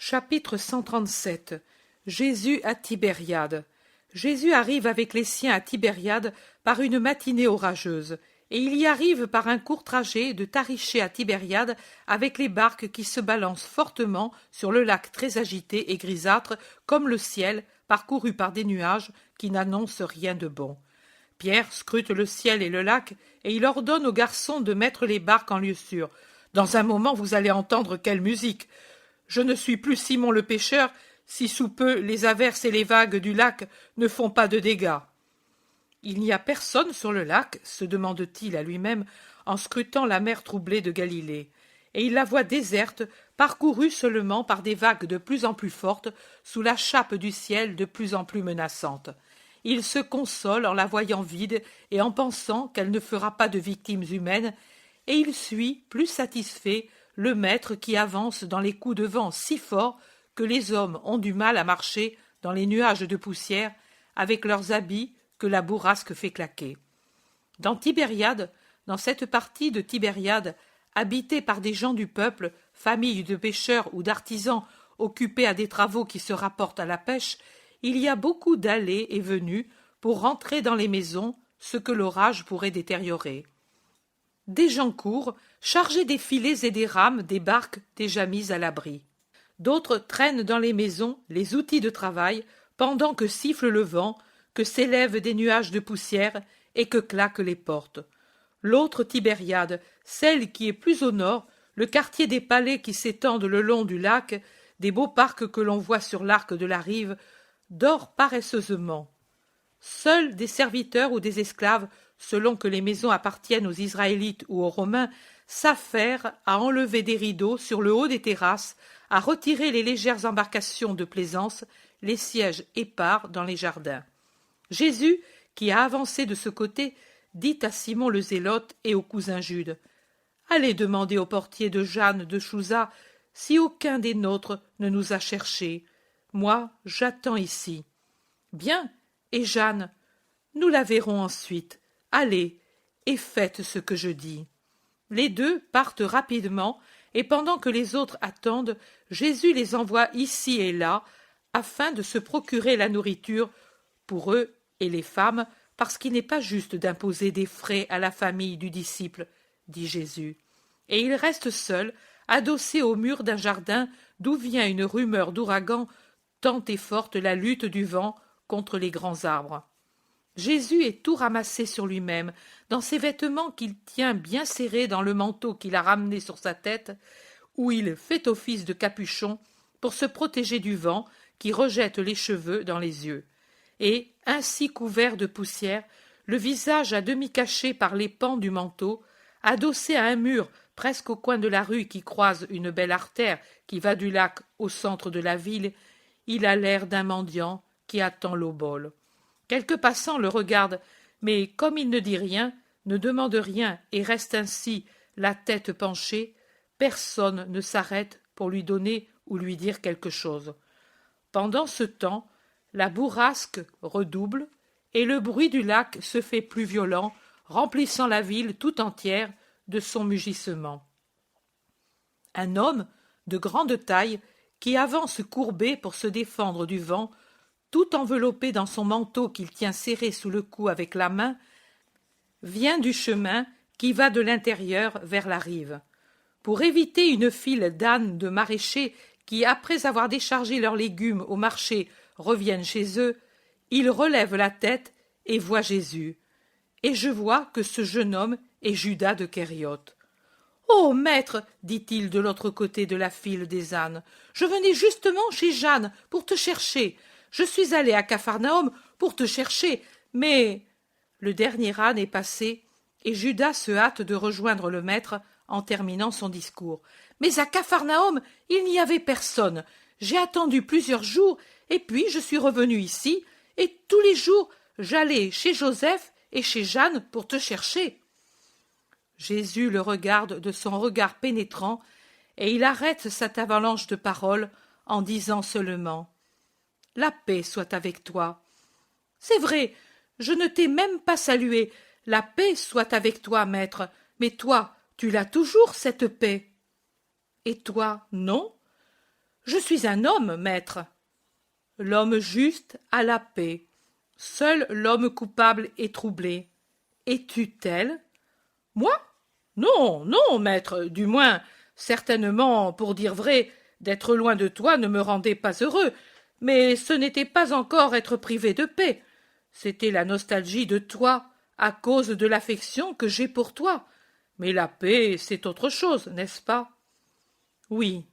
Chapitre 137. Jésus à Tibériade. Jésus arrive avec les siens à Tibériade par une matinée orageuse, et il y arrive par un court trajet de Tariché à Tibériade avec les barques qui se balancent fortement sur le lac très agité et grisâtre comme le ciel, parcouru par des nuages qui n'annoncent rien de bon. Pierre scrute le ciel et le lac, et il ordonne aux garçons de mettre les barques en lieu sûr. « Dans un moment, vous allez entendre quelle musique ! Je ne suis plus Simon le pêcheur, si sous peu les averses et les vagues du lac ne font pas de dégâts. » Il n'y a personne sur le lac, se demande-t-il à lui-même en scrutant la mer troublée de Galilée, et il la voit déserte, parcourue seulement par des vagues de plus en plus fortes, sous la chape du ciel de plus en plus menaçante. Il se console en la voyant vide et en pensant qu'elle ne fera pas de victimes humaines, et il suit, plus satisfait, le maître qui avance dans les coups de vent si forts que les hommes ont du mal à marcher dans les nuages de poussière avec leurs habits que la bourrasque fait claquer. Dans Tibériade, dans cette partie de Tibériade, habitée par des gens du peuple, familles de pêcheurs ou d'artisans occupés à des travaux qui se rapportent à la pêche, il y a beaucoup d'allées et venues pour rentrer dans les maisons, ce que l'orage pourrait détériorer. Des gens courent, chargés des filets et des rames des barques déjà mises à l'abri. D'autres traînent dans les maisons les outils de travail, pendant que siffle le vent, que s'élèvent des nuages de poussière et que claquent les portes. L'autre Tibériade, celle qui est plus au nord, le quartier des palais qui s'étendent le long du lac, des beaux parcs que l'on voit sur l'arc de la rive, dort paresseusement. Seuls des serviteurs ou des esclaves, selon que les maisons appartiennent aux Israélites ou aux Romains, s'affairent à enlever des rideaux sur le haut des terrasses, à retirer les légères embarcations de plaisance, les sièges épars dans les jardins. Jésus, qui a avancé de ce côté, dit à Simon le Zélote et au cousin Jude : « Allez demander au portier de Jeanne de Chouza si aucun des nôtres ne nous a cherchés. Moi, j'attends ici. » « Bien, et Jeanne ? Nous la verrons ensuite. Allez, et faites ce que je dis. » Les deux partent rapidement, et pendant que les autres attendent, Jésus les envoie ici et là, afin de se procurer la nourriture pour eux et les femmes, parce qu'il n'est pas juste d'imposer des frais à la famille du disciple, dit Jésus. Et il reste seul, adossé au mur d'un jardin d'où vient une rumeur d'ouragan, tant est forte la lutte du vent contre les grands arbres. Jésus est tout ramassé sur lui-même, dans ses vêtements qu'il tient bien serrés dans le manteau qu'il a ramené sur sa tête, où il fait office de capuchon pour se protéger du vent qui rejette les cheveux dans les yeux. Et, ainsi couvert de poussière, le visage à demi caché par les pans du manteau, adossé à un mur presque au coin de la rue qui croise une belle artère qui va du lac au centre de la ville, il a l'air d'un mendiant qui attend l'obole. Quelques passants le regardent, mais comme il ne dit rien, ne demande rien et reste ainsi la tête penchée, personne ne s'arrête pour lui donner ou lui dire quelque chose. Pendant ce temps, la bourrasque redouble et le bruit du lac se fait plus violent, remplissant la ville tout entière de son mugissement. Un homme de grande taille qui avance courbé pour se défendre du vent, tout enveloppé dans son manteau qu'il tient serré sous le cou avec la main, vient du chemin qui va de l'intérieur vers la rive. Pour éviter une file d'ânes de maraîchers qui, après avoir déchargé leurs légumes au marché, reviennent chez eux, il relève la tête et voit Jésus. Et je vois que ce jeune homme est Judas de Kériote. « Oh, maître, dit-il de l'autre côté de la file des ânes, je venais justement chez Jeanne pour te chercher. Je suis allé à Capharnaüm pour te chercher, mais… » Le dernier âne est passé, et Judas se hâte de rejoindre le maître en terminant son discours. « Mais à Capharnaüm, il n'y avait personne. J'ai attendu plusieurs jours, et puis je suis revenu ici, et tous les jours, j'allais chez Joseph et chez Jeanne pour te chercher. » Jésus le regarde de son regard pénétrant, et il arrête cette avalanche de paroles en disant seulement « La paix soit avec toi. » « C'est vrai, je ne t'ai même pas salué. La paix soit avec toi, maître. Mais toi, tu l'as toujours, cette paix. » « Et toi, non ? Je suis un homme, maître. L'homme juste a la paix. Seul l'homme coupable est troublé. Es-tu tel? Moi? Non, non, maître, du moins, certainement, pour dire vrai, d'être loin de toi ne me rendait pas heureux, mais ce n'était pas encore être privé de paix. C'était la nostalgie de toi, à cause de l'affection que j'ai pour toi. Mais la paix, c'est autre chose, n'est-ce pas? Oui,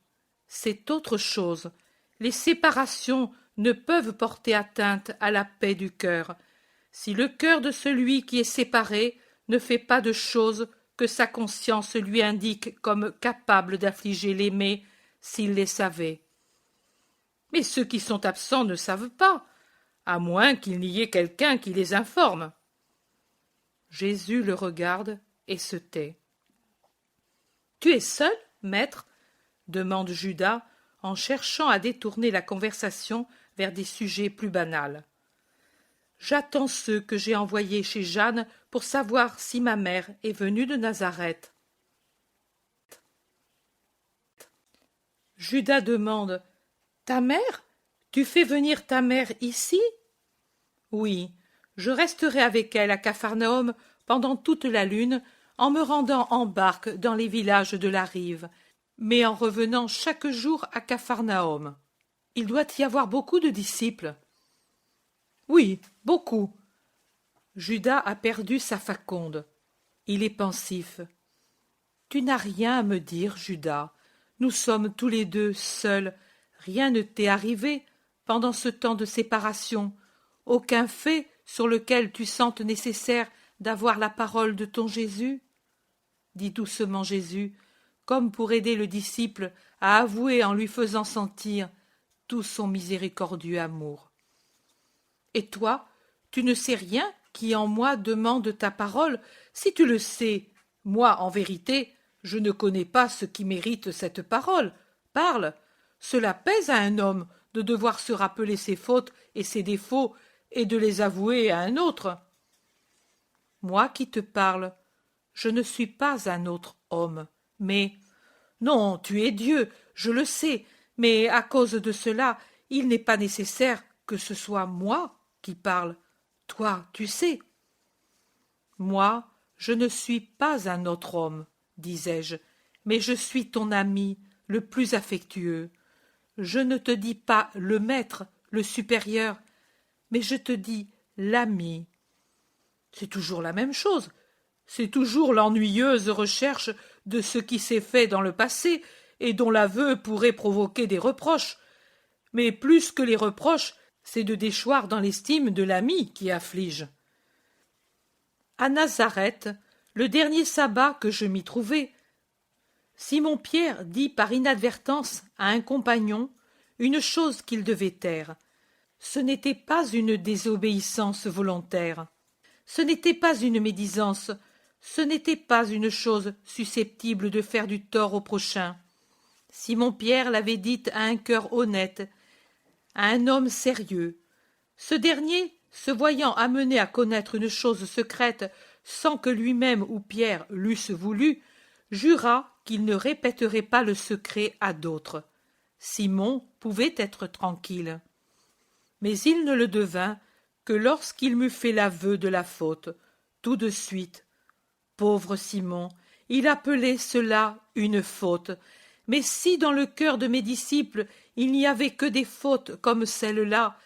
c'est autre chose. Les séparations ne peuvent porter atteinte à la paix du cœur. Si le cœur de celui qui est séparé ne fait pas de choses que sa conscience lui indique comme capable d'affliger l'aimé, s'il les savait. Mais ceux qui sont absents ne savent pas, à moins qu'il n'y ait quelqu'un qui les informe. Jésus le regarde et se tait. Tu es seul, maître? Demande Judas en cherchant à détourner la conversation vers des sujets plus banals. J'attends ceux que j'ai envoyés chez Jeanne pour savoir si ma mère est venue de Nazareth. Judas demande: Ta mère? Tu fais venir ta mère ici? Oui, je resterai avec elle à Capharnaüm pendant toute la lune, en me rendant en barque dans les villages de la rive, mais en revenant chaque jour à Capharnaüm. Il doit y avoir beaucoup de disciples. Oui, beaucoup. Judas a perdu sa faconde. Il est pensif. Tu n'as rien à me dire, Judas. Nous sommes tous les deux seuls. Rien ne t'est arrivé pendant ce temps de séparation. Aucun fait sur lequel tu sentes nécessaire d'avoir la parole de ton Jésus? Dit doucement Jésus, comme pour aider le disciple à avouer en lui faisant sentir tout son miséricordieux amour. Et toi, tu ne sais rien qui en moi demande ta parole? Si tu le sais, moi, en vérité, je ne connais pas ce qui mérite cette parole. Parle. Cela pèse à un homme de devoir se rappeler ses fautes et ses défauts et de les avouer à un autre. Moi qui te parle, je ne suis pas un autre homme, mais... Non, tu es Dieu, je le sais, mais à cause de cela, il n'est pas nécessaire que ce soit moi qui parle. Toi, tu sais. Moi, je ne suis pas un autre homme, disais-je, mais je suis ton ami, le plus affectueux. Je ne te dis pas le maître, le supérieur, mais je te dis l'ami. C'est toujours la même chose. C'est toujours l'ennuyeuse recherche de ce qui s'est fait dans le passé et dont l'aveu pourrait provoquer des reproches. Mais plus que les reproches, c'est de déchoir dans l'estime de l'ami qui afflige. À Nazareth, le dernier sabbat que je m'y trouvai, Simon-Pierre dit par inadvertance à un compagnon une chose qu'il devait taire. Ce n'était pas une désobéissance volontaire, ce n'était pas une médisance, ce n'était pas une chose susceptible de faire du tort au prochain. Simon-Pierre l'avait dite à un cœur honnête, à un homme sérieux. Ce dernier, se voyant amené à connaître une chose secrète sans que lui-même ou Pierre l'eussent voulu, jura qu'il ne répéterait pas le secret à d'autres. Simon pouvait être tranquille. Mais il ne le devint que lorsqu'il m'eut fait l'aveu de la faute, tout de suite. Pauvre Simon, il appelait cela une faute. Mais si dans le cœur de mes disciples il n'y avait que des fautes comme celle-là,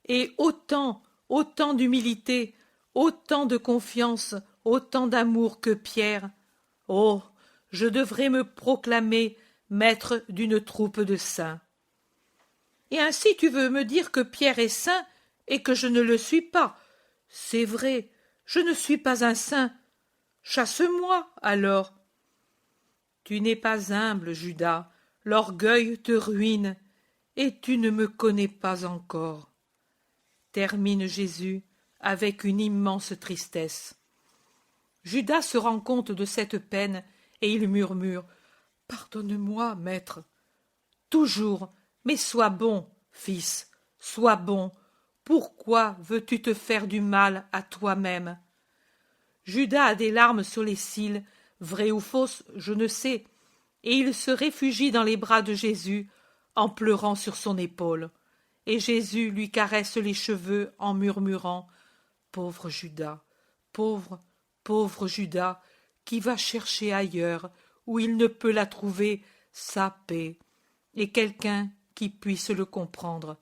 et autant d'humilité, autant de confiance, autant d'amour que Pierre, oh, je devrais me proclamer maître d'une troupe de saints. Et ainsi tu veux me dire que Pierre est saint et que je ne le suis pas? C'est vrai, je ne suis pas un saint. Chasse-moi, alors. Tu n'es pas humble, Judas, l'orgueil te ruine, et tu ne me connais pas encore. Termine Jésus avec une immense tristesse. Judas se rend compte de cette peine, et il murmure: « Pardonne-moi, maître. » Toujours, mais sois bon, fils, sois bon. Pourquoi veux-tu te faire du mal à toi-même? Judas a des larmes sur les cils, vraies ou fausses, je ne sais, et il se réfugie dans les bras de Jésus en pleurant sur son épaule, et Jésus lui caresse les cheveux en murmurant « Pauvre Judas, pauvre, pauvre Judas, qui va chercher ailleurs, où il ne peut la trouver, sa paix, et quelqu'un qui puisse le comprendre. »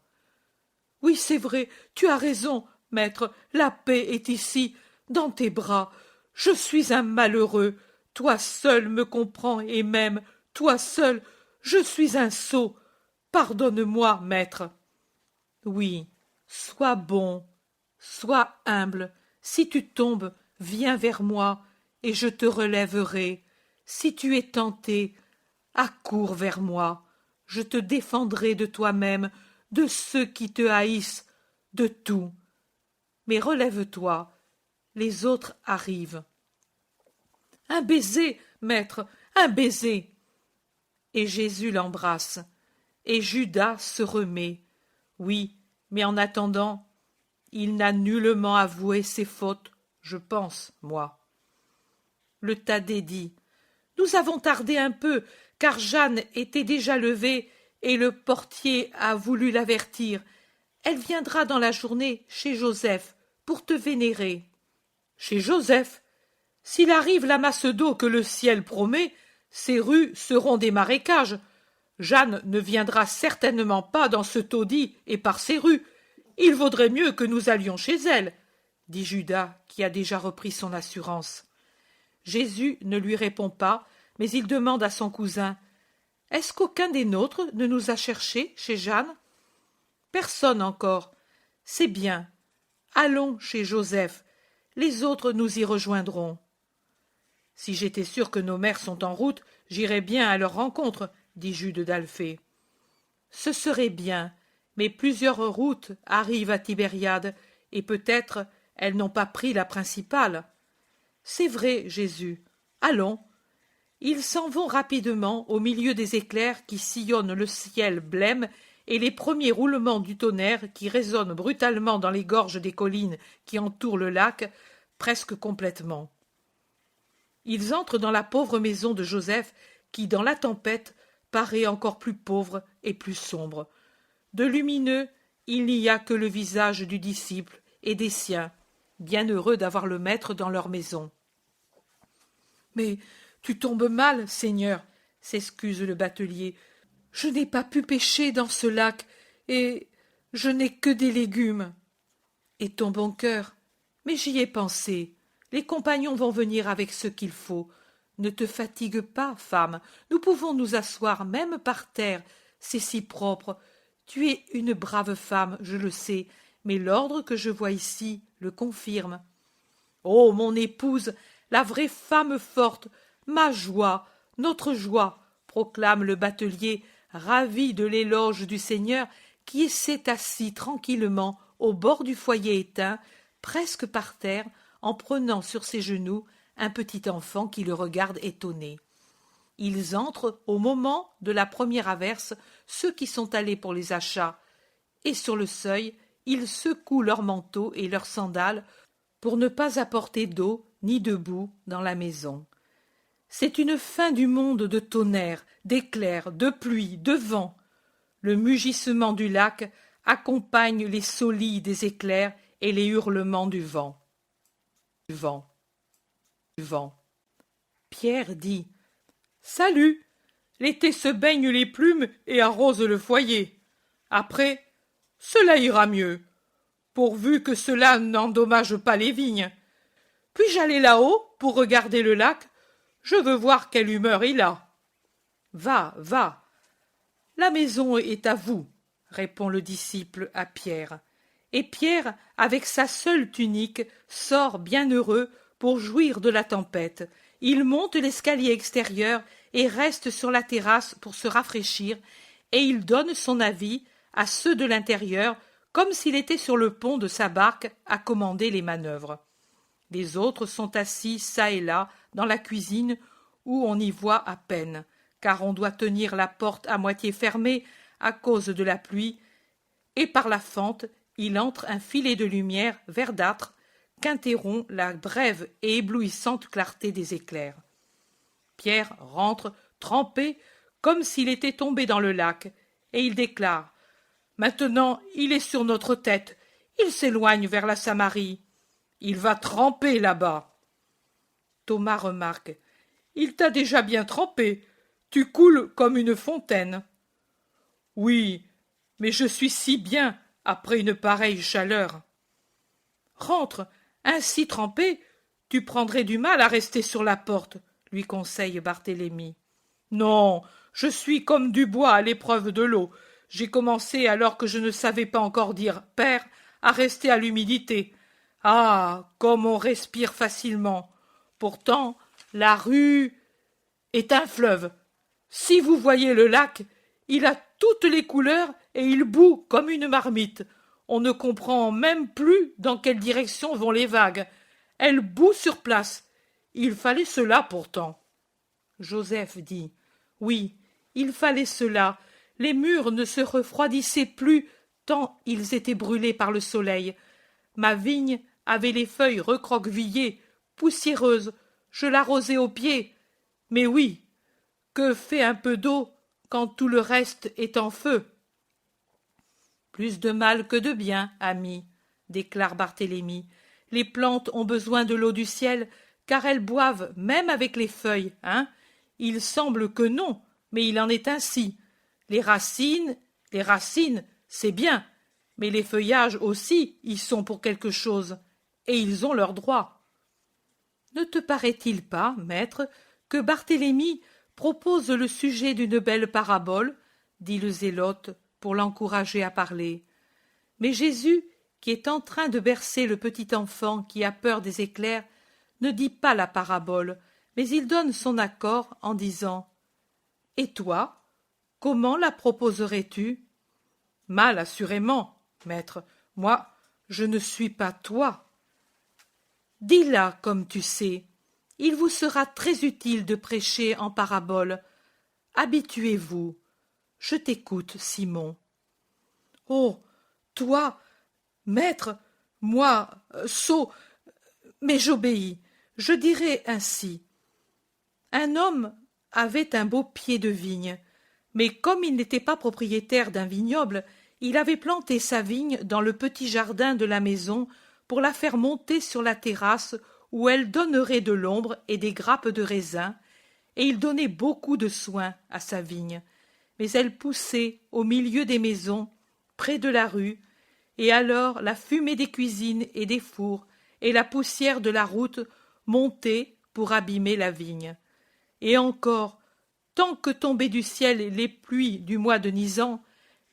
Oui, c'est vrai, tu as raison, maître, la paix est ici, dans tes bras. Je suis un malheureux, toi seul me comprends et m'aimes, toi seul, je suis un sot. Pardonne-moi, maître. Oui, sois bon, sois humble. Si tu tombes, viens vers moi, et je te relèverai. Si tu es tenté, accours vers moi. Je te défendrai de toi-même, de ceux qui te haïssent, de tout. Mais relève-toi, les autres arrivent. Un baiser, maître, un baiser. Et Jésus l'embrasse, et Judas se remet. Oui, mais en attendant, il n'a nullement avoué ses fautes, je pense, moi. Le Thaddée dit « Nous avons tardé un peu, car Jeanne était déjà levée, et le portier a voulu l'avertir. Elle viendra dans la journée chez Joseph, pour te vénérer. » Chez Joseph? S'il arrive la masse d'eau que le ciel promet, ces rues seront des marécages. Jeanne ne viendra certainement pas dans ce taudis et par ces rues. Il vaudrait mieux que nous allions chez elle, dit Judas, qui a déjà repris son assurance. Jésus ne lui répond pas, mais il demande à son cousin « Est-ce qu'aucun des nôtres ne nous a cherchés chez Jeanne ?»« Personne encore. C'est bien. Allons chez Joseph. Les autres nous y rejoindront. » « Si j'étais sûr que nos mères sont en route, j'irais bien à leur rencontre, dit Jude d'Alphée. Ce serait bien, mais plusieurs routes arrivent à Tibériade, et peut-être elles n'ont pas pris la principale. C'est vrai, Jésus. Allons. Ils s'en vont rapidement au milieu des éclairs qui sillonnent le ciel blême et les premiers roulements du tonnerre qui résonnent brutalement dans les gorges des collines qui entourent le lac, presque complètement. Ils entrent dans la pauvre maison de Joseph qui, dans la tempête, paraît encore plus pauvre et plus sombre. De lumineux, il n'y a que le visage du disciple et des siens, bien heureux d'avoir le maître dans leur maison. « Mais tu tombes mal, Seigneur, s'excuse le batelier. Je n'ai pas pu pêcher dans ce lac, et je n'ai que des légumes. Et ton bon cœur? Mais j'y ai pensé. Les compagnons vont venir avec ce qu'il faut. Ne te fatigue pas, femme. Nous pouvons nous asseoir même par terre. C'est si propre. Tu es une brave femme, je le sais, mais l'ordre que je vois ici le confirme. Oh, mon épouse, la vraie femme forte, ma joie, notre joie, proclame le batelier, ravi de l'éloge du Seigneur, qui s'est assis tranquillement au bord du foyer éteint, presque par terre, en prenant sur ses genoux un petit enfant qui le regarde étonné. Ils entrent au moment de la première averse, ceux qui sont allés pour les achats, et sur le seuil, ils secouent leurs manteaux et leurs sandales pour ne pas apporter d'eau ni de boue dans la maison. C'est une fin du monde de tonnerre, d'éclairs, de pluie, de vent. Le mugissement du lac accompagne les saulis des éclairs et les hurlements du vent. Du vent. Pierre dit « Salut, l'été se baigne les plumes et arrose le foyer. Après, cela ira mieux, pourvu que cela n'endommage pas les vignes. Puis-je aller là-haut pour regarder le lac? Je veux voir quelle humeur il a. »« Va, va. La maison est à vous, » répond le disciple à Pierre. Et Pierre, avec sa seule tunique, sort bien heureux pour jouir de la tempête. Il monte l'escalier extérieur et reste sur la terrasse pour se rafraîchir, et il donne son avis à ceux de l'intérieur comme s'il était sur le pont de sa barque à commander les manœuvres. Les autres sont assis çà et là dans la cuisine où on y voit à peine, car on doit tenir la porte à moitié fermée à cause de la pluie, et par la fente il entre un filet de lumière verdâtre qu'interrompt la brève et éblouissante clarté des éclairs. Pierre rentre trempé comme s'il était tombé dans le lac, et il déclare: Maintenant, il est sur notre tête. Il s'éloigne vers la Samarie. Il va tremper là-bas. Thomas remarque: Il t'a déjà bien trempé. Tu coules comme une fontaine. Oui, mais je suis si bien après une pareille chaleur. Rentre, ainsi trempé, tu prendrais du mal à rester sur la porte, lui conseille Barthélemy. Non, je suis comme du bois à l'épreuve de l'eau. J'ai commencé alors que je ne savais pas encore dire père à rester à l'humidité. Ah, comme on respire facilement. Pourtant, la rue est un fleuve. Si vous voyez le lac, il a toutes les couleurs et il bout comme une marmite. On ne comprend même plus dans quelle direction vont les vagues. Elle bout sur place. Il fallait cela pourtant. Joseph dit: Oui, il fallait cela. Les murs ne se refroidissaient plus tant ils étaient brûlés par le soleil. Ma vigne avait les feuilles recroquevillées, poussiéreuses. Je l'arrosais aux pieds. Mais oui, que fait un peu d'eau quand tout le reste est en feu? Plus de mal que de bien, ami, déclare Barthélemy. Les plantes ont besoin de l'eau du ciel, car elles boivent même avec les feuilles, hein? Il semble que non, mais il en est ainsi. Les racines, c'est bien, mais les feuillages aussi y sont pour quelque chose, et ils ont leurs droits. Ne te paraît-il pas, maître, que Barthélemy propose le sujet d'une belle parabole, dit le zélote, pour l'encourager à parler. Mais Jésus, qui est en train de bercer le petit enfant qui a peur des éclairs, ne dit pas la parabole, mais il donne son accord en disant: Et toi, comment la proposerais-tu? Mal, assurément, maître. Moi, je ne suis pas toi. Dis-la comme tu sais. Il vous sera très utile de prêcher en parabole. Habituez-vous. Je t'écoute, Simon. Oh, toi, maître, moi, sot, mais j'obéis. Je dirai ainsi. Un homme avait un beau pied de vigne, mais comme il n'était pas propriétaire d'un vignoble, il avait planté sa vigne dans le petit jardin de la maison pour la faire monter sur la terrasse où elle donnerait de l'ombre et des grappes de raisin, et il donnait beaucoup de soin à sa vigne. Mais elle poussait au milieu des maisons, près de la rue, et alors la fumée des cuisines et des fours et la poussière de la route montaient pour abîmer la vigne. Et encore, tant que tombaient du ciel les pluies du mois de Nisan,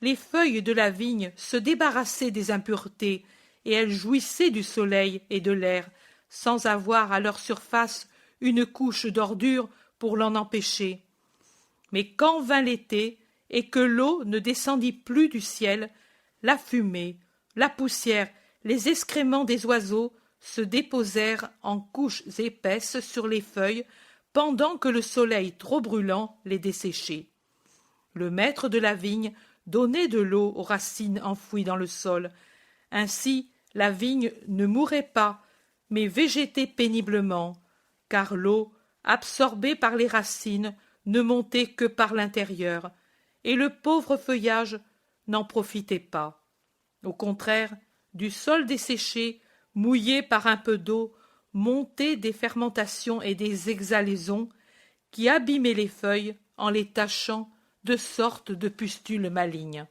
les feuilles de la vigne se débarrassaient des impuretés, et elles jouissaient du soleil et de l'air, sans avoir à leur surface une couche d'ordure pour l'en empêcher. Mais quand vint l'été, et que l'eau ne descendit plus du ciel, la fumée, la poussière, les excréments des oiseaux se déposèrent en couches épaisses sur les feuilles, pendant que le soleil trop brûlant les desséchait. Le maître de la vigne donnait de l'eau aux racines enfouies dans le sol. Ainsi, la vigne ne mourait pas, mais végétait péniblement, car l'eau, absorbée par les racines, ne montait que par l'intérieur, et le pauvre feuillage n'en profitait pas. Au contraire, du sol desséché, mouillé par un peu d'eau, montaient des fermentations et des exhalaisons qui abîmaient les feuilles en les tachant de sortes de pustules malignes.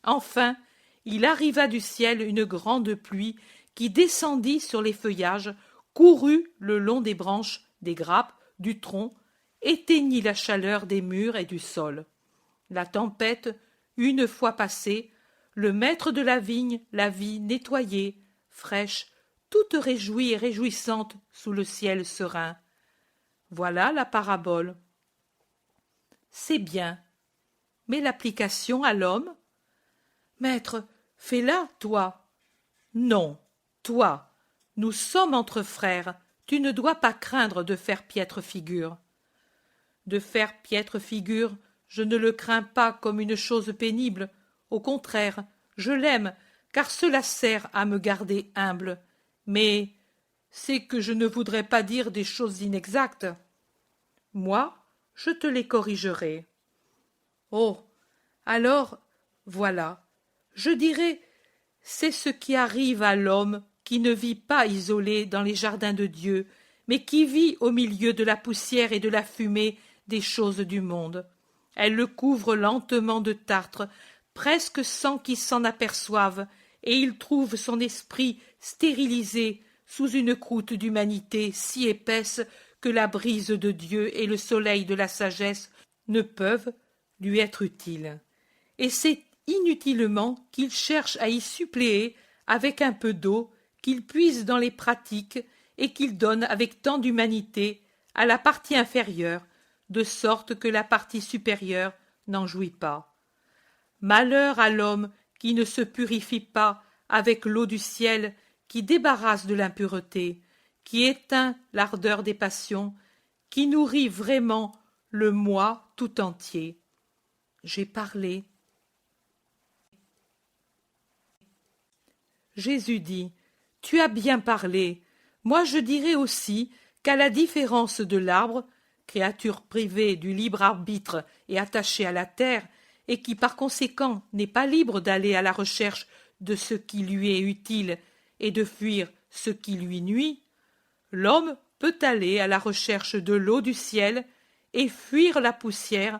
Enfin, il arriva du ciel une grande pluie qui descendit sur les feuillages, courut le long des branches, des grappes, du tronc, éteignit la chaleur des murs et du sol. La tempête, une fois passée, le maître de la vigne la vit nettoyée, fraîche, toute réjouie et réjouissante sous le ciel serein. Voilà la parabole. C'est bien. Mais l'application à l'homme? Maître, fais-la, toi. Non, toi. Nous sommes entre frères. Tu ne dois pas craindre de faire piètre figure. De faire piètre figure, je ne le crains pas comme une chose pénible. Au contraire, je l'aime, car cela sert à me garder humble. Mais c'est que je ne voudrais pas dire des choses inexactes. Moi, je te les corrigerai. Oh, alors, Voilà, je dirais, c'est ce qui arrive à l'homme qui ne vit pas isolé dans les jardins de Dieu, mais qui vit au milieu de la poussière et de la fumée des choses du monde. Elle le couvre lentement de tartre, presque sans qu'il s'en aperçoive, et il trouve son esprit stérilisé sous une croûte d'humanité si épaisse que la brise de Dieu et le soleil de la sagesse ne peuvent lui être utiles. Et c'est inutilement qu'il cherche à y suppléer avec un peu d'eau qu'il puise dans les pratiques et qu'il donne avec tant d'humanité à la partie inférieure, de sorte que la partie supérieure n'en jouit pas. Malheur à l'homme qui ne se purifie pas avec l'eau du ciel qui débarrasse de l'impureté, qui éteint l'ardeur des passions, qui nourrit vraiment le moi tout entier. J'ai parlé. Jésus dit, « Tu as bien parlé. Moi je dirais aussi qu'à la différence de l'arbre, créature privée du libre arbitre et attachée à la terre, et qui par conséquent n'est pas libre d'aller à la recherche de ce qui lui est utile et de fuir ce qui lui nuit, l'homme peut aller à la recherche de l'eau du ciel et fuir la poussière,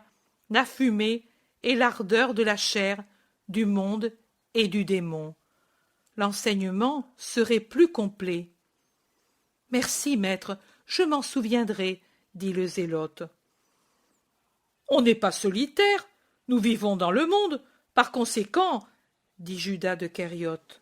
la fumée et l'ardeur de la chair, du monde et du démon. L'enseignement serait plus complet. « Merci, maître, je m'en souviendrai, » dit le zélote. « On n'est pas solitaire, nous vivons dans le monde, par conséquent, » dit Judas de Kériote.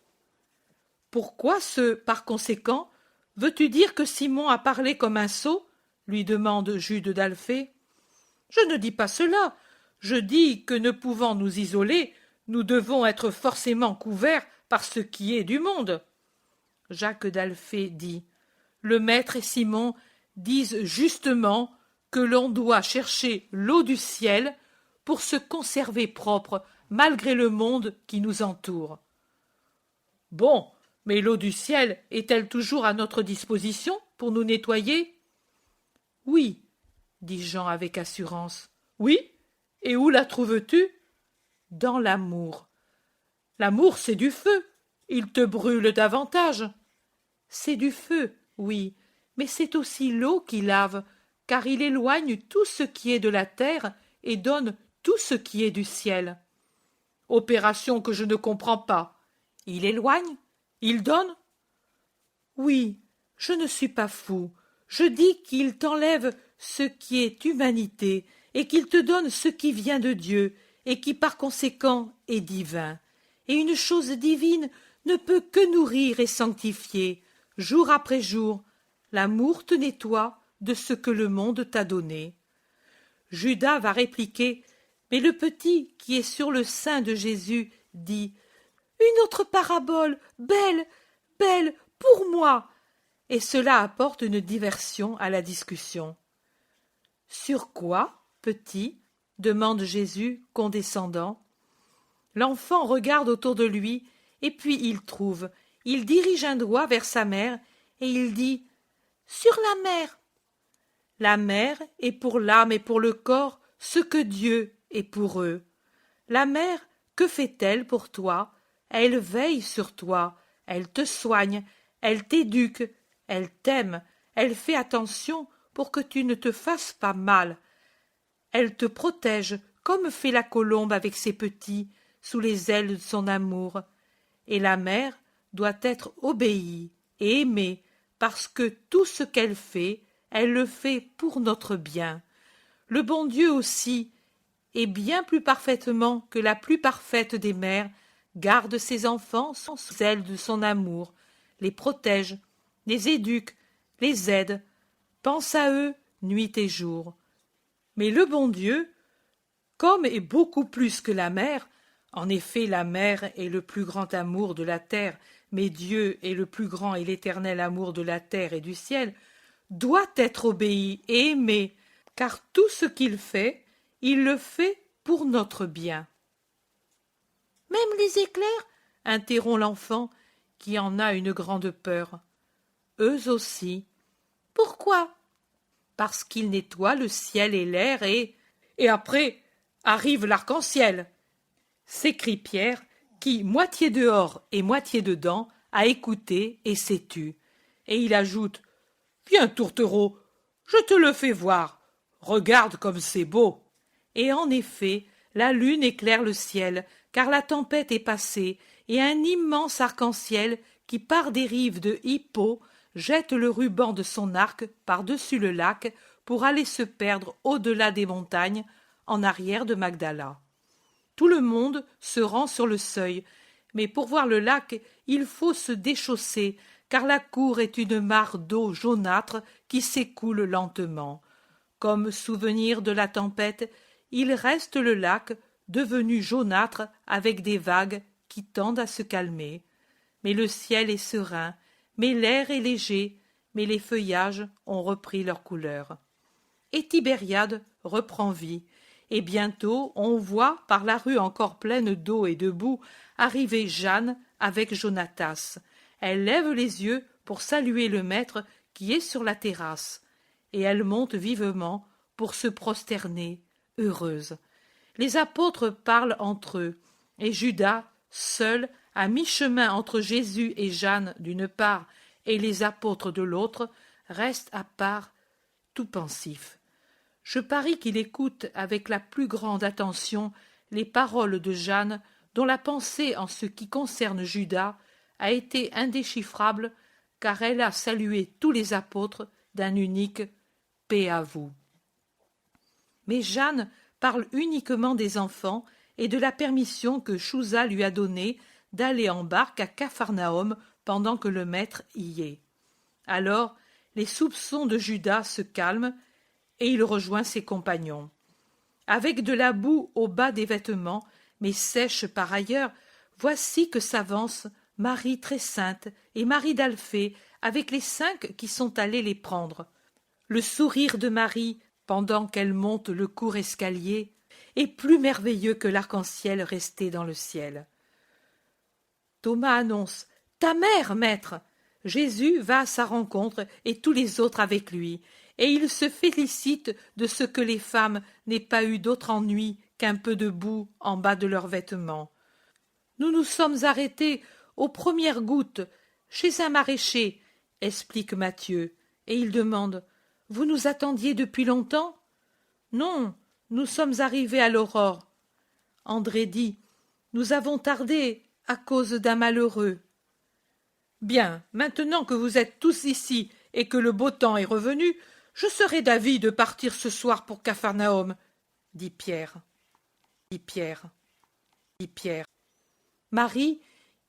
« Pourquoi ce « par conséquent » veux-tu dire que Simon a parlé comme un sot » lui demande Jude d'Alphée. « Je ne dis pas cela, je dis que ne pouvant nous isoler, nous devons être forcément couverts par ce qui est du monde. » Jacques d'Alphée dit « Le maître et Simon disent justement que l'on doit chercher l'eau du ciel pour se conserver propre malgré le monde qui nous entoure. » Bon, mais l'eau du ciel est-elle toujours à notre disposition pour nous nettoyer? Oui, dit Jean avec assurance. Oui, et où la trouves-tu? Dans l'amour. L'amour, c'est du feu. Il te brûle davantage. C'est du feu, oui, mais c'est aussi l'eau qui lave, car il éloigne tout ce qui est de la terre et donne tout ce qui est du ciel. Opération que je ne comprends pas. Il éloigne? Il donne? Oui, je ne suis pas fou. Je dis qu'il t'enlève ce qui est humanité et qu'il te donne ce qui vient de Dieu et qui par conséquent est divin. Et une chose divine ne peut que nourrir et sanctifier, jour après jour. L'amour te nettoie de ce que le monde t'a donné. Judas va répliquer, mais le petit qui est sur le sein de Jésus dit « Une autre parabole, belle, belle, pour moi !» Et cela apporte une diversion à la discussion. « Sur quoi, petit ?» demande Jésus, condescendant. L'enfant regarde autour de lui, et puis il trouve. Il dirige un doigt vers sa mère, et il dit « Sur la mer !» La mère est pour l'âme et pour le corps ce que Dieu est pour eux. La mère, que fait-elle pour toi? Elle veille sur toi, elle te soigne, elle t'éduque, elle t'aime, elle fait attention pour que tu ne te fasses pas mal. Elle te protège comme fait la colombe avec ses petits, sous les ailes de son amour. Et la mère doit être obéie et aimée, parce que tout ce qu'elle fait, elle le fait pour notre bien. Le bon Dieu aussi, et bien plus parfaitement que la plus parfaite des mères, garde ses enfants sous l'aile de son amour, les protège, les éduque, les aide, pense à eux nuit et jour. Mais le bon Dieu, comme et beaucoup plus que la mère, en effet la mère est le plus grand amour de la terre, mais Dieu est le plus grand et l'éternel amour de la terre et du ciel, doit être obéi et aimé, car tout ce qu'il fait, il le fait pour notre bien. « Même les éclairs ?» interrompt l'enfant, qui en a une grande peur. « Eux aussi. »« Pourquoi ?»« Parce qu'ils nettoient le ciel et l'air et après arrive l'arc-en-ciel. » s'écrie Pierre, qui, moitié dehors et moitié dedans, a écouté et s'est tu. Et il ajoute « Viens, tourtereau, je te le fais voir. Regarde comme c'est beau. » Et en effet, la lune éclaire le ciel, car la tempête est passée, et un immense arc-en-ciel qui, par des rives de Hippo, jette le ruban de son arc par-dessus le lac pour aller se perdre au-delà des montagnes, en arrière de Magdala. Tout le monde se rend sur le seuil, mais pour voir le lac, il faut se déchausser, car la cour est une mare d'eau jaunâtre qui s'écoule lentement. Comme souvenir de la tempête, il reste le lac, devenu jaunâtre avec des vagues qui tendent à se calmer. Mais le ciel est serein, mais l'air est léger, mais les feuillages ont repris leur couleur. Et Tibériade reprend vie, et bientôt on voit, par la rue encore pleine d'eau et de boue, arriver Jeanne avec Jonatas. Elle lève les yeux pour saluer le maître qui est sur la terrasse, et elle monte vivement pour se prosterner, heureuse. Les apôtres parlent entre eux, et Judas, seul, à mi-chemin entre Jésus et Jeanne d'une part et les apôtres de l'autre, reste à part, tout pensif. Je parie qu'il écoute avec la plus grande attention les paroles de Jeanne, dont la pensée en ce qui concerne Judas a été indéchiffrable, car elle a salué tous les apôtres d'un unique « paix à vous ». Mais Jeanne parle uniquement des enfants et de la permission que Chouza lui a donnée d'aller en barque à Capharnaüm pendant que le maître y est. Alors, les soupçons de Judas se calment et il rejoint ses compagnons. Avec de la boue au bas des vêtements, mais sèche par ailleurs, voici que s'avancent Marie très sainte et Marie d'Alphée avec les 5 qui sont allés les prendre. Le sourire de Marie, pendant qu'elle monte le court escalier, est plus merveilleux que l'arc-en-ciel resté dans le ciel. Thomas annonce « Ta mère, maître !» Jésus va à sa rencontre et tous les autres avec lui, et il se félicite de ce que les femmes n'aient pas eu d'autre ennui qu'un peu de boue en bas de leurs vêtements. Nous nous sommes arrêtés aux premières gouttes, chez un maraîcher, explique Matthieu, et il demande « Vous nous attendiez depuis longtemps ?» « Non, nous sommes arrivés à l'aurore. » André dit « Nous avons tardé à cause d'un malheureux. » « Bien, maintenant que vous êtes tous ici et que le beau temps est revenu, je serais d'avis de partir ce soir pour Capharnaüm, dit Pierre. Marie,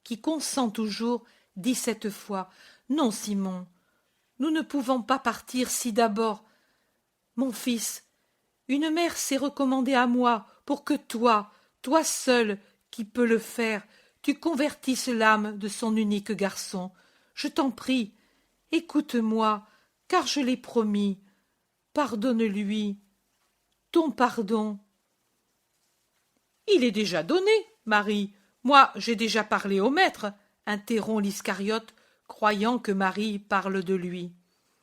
qui consent toujours, dit cette fois « Non, Simon, nous ne pouvons pas partir si d'abord. Mon fils, une mère s'est recommandée à moi pour que toi seul, qui peux le faire, tu convertisses l'âme de son unique garçon. Je t'en prie, écoute-moi, car je l'ai promis. Pardonne-lui. Ton pardon. » « Il est déjà donné, Marie. Moi, j'ai déjà parlé au maître, » interrompt l'Iscariote, croyant que Marie parle de lui.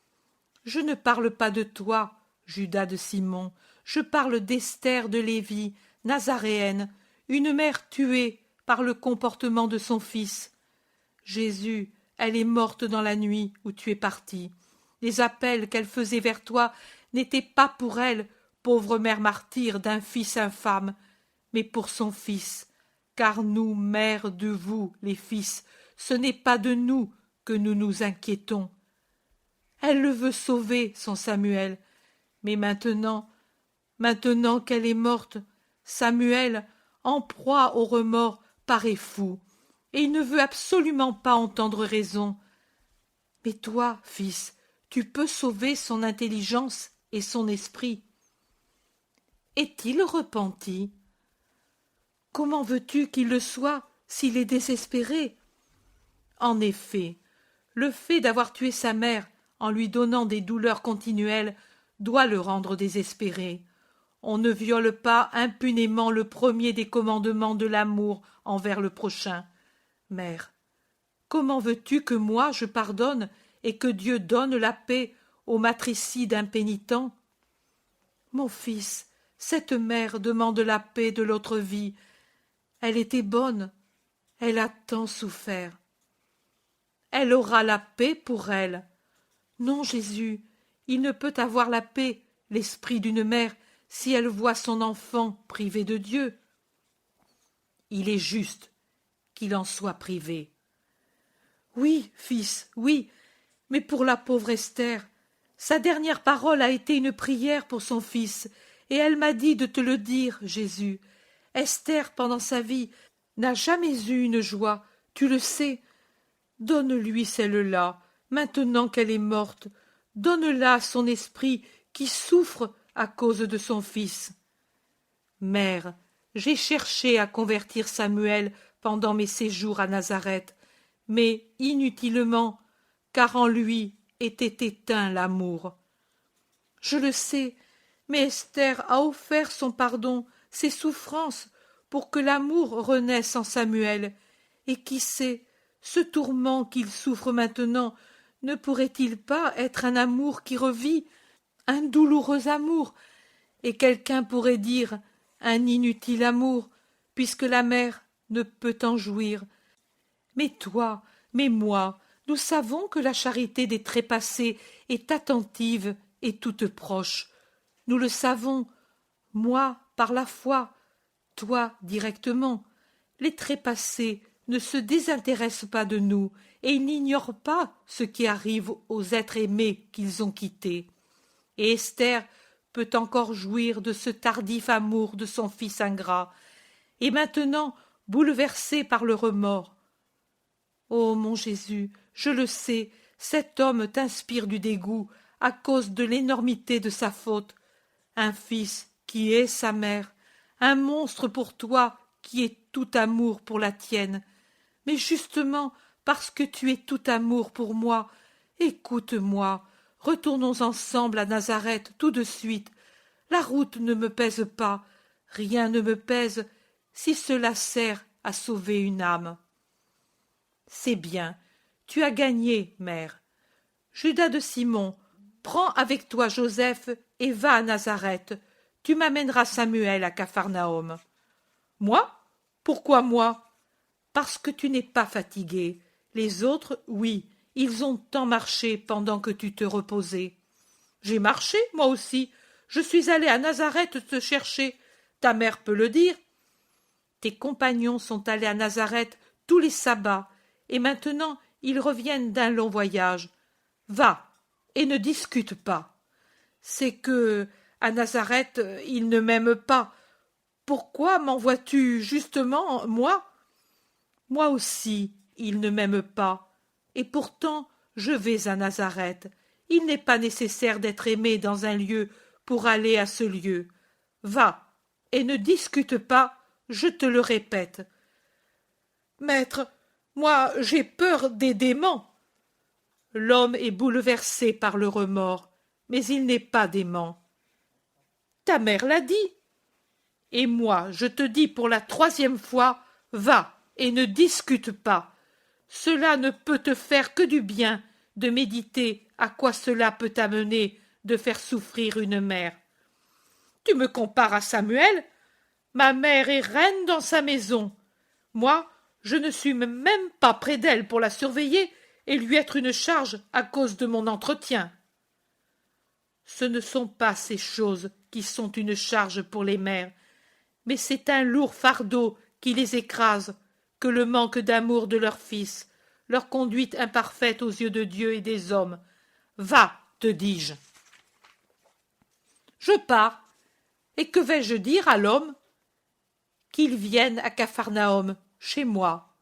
« Je ne parle pas de toi, Judas de Simon, je parle d'Esther de Lévi, nazaréenne, une mère tuée par le comportement de son fils. Jésus, elle est morte dans la nuit où tu es parti. Les appels qu'elle faisait vers toi n'étaient pas pour elle, pauvre mère martyre d'un fils infâme, mais pour son fils, car nous, mères de vous, les fils, ce n'est pas de nous que nous nous inquiétons. Elle le veut sauver, son Samuel, mais maintenant qu'elle est morte, Samuel, en proie au remords, paraît fou, et il ne veut absolument pas entendre raison. Mais toi, fils, tu peux sauver son intelligence et son esprit. Est-il repenti? Comment veux-tu qu'il le soit s'il est désespéré? En effet, le fait d'avoir tué sa mère en lui donnant des douleurs continuelles doit le rendre désespéré. On ne viole pas impunément le premier des commandements de l'amour envers le prochain. Mère, comment veux-tu que moi je pardonne et que Dieu donne la paix aux matricides impénitents? Mon fils, cette mère demande la paix de l'autre vie. Elle était bonne, elle a tant souffert. Elle aura la paix pour elle. Non, Jésus, il ne peut avoir la paix, l'esprit d'une mère, si elle voit son enfant privé de Dieu. Il est juste qu'il en soit privé. Oui, fils, oui, mais pour la pauvre Esther, sa dernière parole a été une prière pour son fils, et elle m'a dit de te le dire, Jésus. Esther, pendant sa vie, n'a jamais eu une joie, tu le sais. Donne-lui celle-là, maintenant qu'elle est morte. Donne-la son esprit qui souffre à cause de son fils. Mère, j'ai cherché à convertir Samuel pendant mes séjours à Nazareth, mais inutilement, car en lui était éteint l'amour. Je le sais, mais Esther a offert son pardon, ses souffrances, pour que l'amour renaisse en Samuel, et qui sait, ce tourment qu'il souffre maintenant ne pourrait-il pas être un amour qui revit, un douloureux amour, et quelqu'un pourrait dire un inutile amour, puisque la mère ne peut en jouir. Mais toi, mais moi, nous savons que la charité des trépassés est attentive et toute proche. Nous le savons, moi par la foi, toi directement. Les trépassés ne se désintéressent pas de nous, et ils n'ignorent pas ce qui arrive aux êtres aimés qu'ils ont quittés. Et Esther peut encore jouir de ce tardif amour de son fils ingrat, et maintenant bouleversée par le remords. Ô mon Jésus, je le sais, cet homme t'inspire du dégoût à cause de l'énormité de sa faute. Un fils qui est sa mère, un monstre pour toi qui es tout amour pour la tienne. Mais justement, parce que tu es tout amour pour moi, écoute-moi, retournons ensemble à Nazareth tout de suite. La route ne me pèse pas, rien ne me pèse, si cela sert à sauver une âme. C'est bien, tu as gagné, mère. Judas de Simon, prends avec toi Joseph et va à Nazareth. Tu m'amèneras Samuel à Capharnaüm. Moi? Pourquoi moi? Parce que tu n'es pas fatigué. Les autres, oui, ils ont tant marché pendant que tu te reposais. J'ai marché, moi aussi. Je suis allé à Nazareth te chercher. Ta mère peut le dire. Tes compagnons sont allés à Nazareth tous les sabbats, et maintenant ils reviennent d'un long voyage. Va, et ne discute pas. C'est que, à Nazareth, ils ne m'aiment pas. Pourquoi m'envoies-tu justement, moi? Moi aussi, ils ne m'aiment pas. Et pourtant, je vais à Nazareth. Il n'est pas nécessaire d'être aimé dans un lieu pour aller à ce lieu. Va, et ne discute pas, je te le répète. Maître, moi j'ai peur des démons. L'homme est bouleversé par le remords, mais il n'est pas dément. Ta mère l'a dit. Et moi, je te dis pour la 3e fois, va et ne discute pas. Cela ne peut te faire que du bien de méditer à quoi cela peut t'amener de faire souffrir une mère. Tu me compares à Samuel? Ma mère est reine dans sa maison. Moi, je ne suis même pas près d'elle pour la surveiller et lui être une charge à cause de mon entretien. Ce ne sont pas ces choses qui sont une charge pour les mères, mais c'est un lourd fardeau qui les écrase, que le manque d'amour de leur fils, leur conduite imparfaite aux yeux de Dieu et des hommes. Va, te dis-je. Je pars, et que vais-je dire à l'homme? Qu'il vienne à Capharnaüm, chez moi.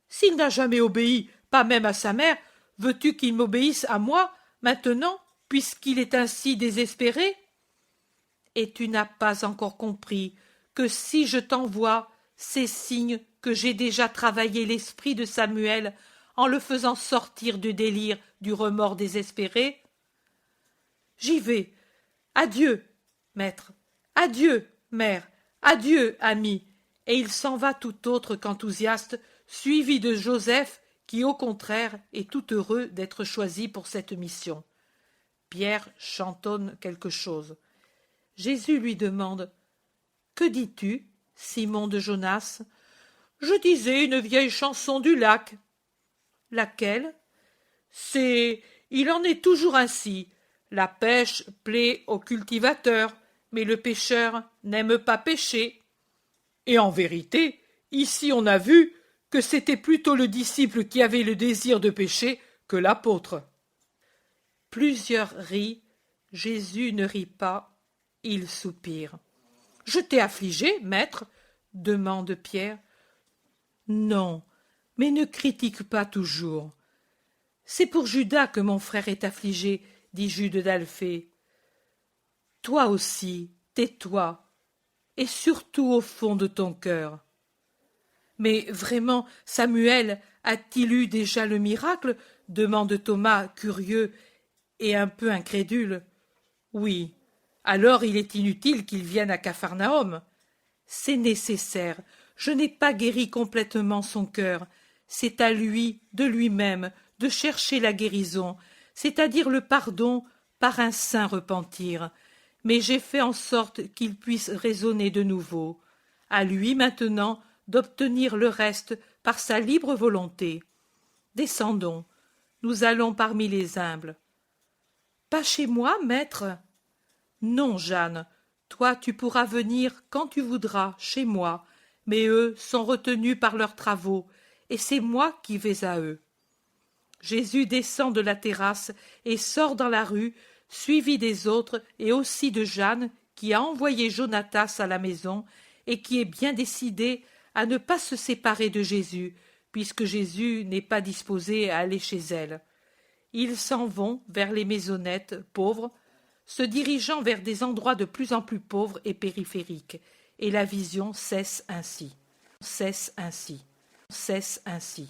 S'il n'a jamais obéi, pas même à sa mère, veux-tu qu'il m'obéisse à moi, maintenant, puisqu'il est ainsi désespéré? Et tu n'as pas encore compris que si je t'envoie, c'est signe que j'ai déjà travaillé l'esprit de Samuel en le faisant sortir du délire du remords désespéré? J'y vais. Adieu, maître. Adieu, mère. Adieu, ami. Et il s'en va tout autre qu'enthousiaste, suivi de Joseph, qui, au contraire, est tout heureux d'être choisi pour cette mission. Pierre chantonne quelque chose. Jésus lui demande « Que dis-tu, Simon de Jonas ?» Je disais une vieille chanson du lac. Laquelle? C'est il en est toujours ainsi. La pêche plaît au cultivateur, mais le pêcheur n'aime pas pêcher. Et en vérité, ici on a vu que c'était plutôt le disciple qui avait le désir de pêcher que l'apôtre. Plusieurs rient, Jésus ne rit pas, il soupire. Je t'ai affligé, maître? Demande Pierre. Non, mais ne critique pas toujours. C'est pour Judas que mon frère est affligé, dit Jude d'Alphée. Toi aussi, tais-toi, et surtout au fond de ton cœur. Mais vraiment, Samuel a-t-il eu déjà le miracle? Demande Thomas, curieux et un peu incrédule. Oui, alors il est inutile qu'il vienne à Capharnaüm. C'est nécessaire. Je n'ai pas guéri complètement son cœur. C'est à lui, de lui-même, de chercher la guérison, c'est-à-dire le pardon par un saint repentir. Mais j'ai fait en sorte qu'il puisse raisonner de nouveau. À lui maintenant d'obtenir le reste par sa libre volonté. Descendons. Nous allons parmi les humbles. Pas chez moi, maître? Non, Jeanne. Toi, tu pourras venir quand tu voudras chez moi, mais eux sont retenus par leurs travaux, et c'est moi qui vais à eux. Jésus descend de la terrasse et sort dans la rue, suivi des autres et aussi de Jeanne, qui a envoyé Jonatas à la maison et qui est bien décidée à ne pas se séparer de Jésus, puisque Jésus n'est pas disposé à aller chez elle. Ils s'en vont vers les maisonnettes pauvres, se dirigeant vers des endroits de plus en plus pauvres et périphériques, et la vision cesse ainsi.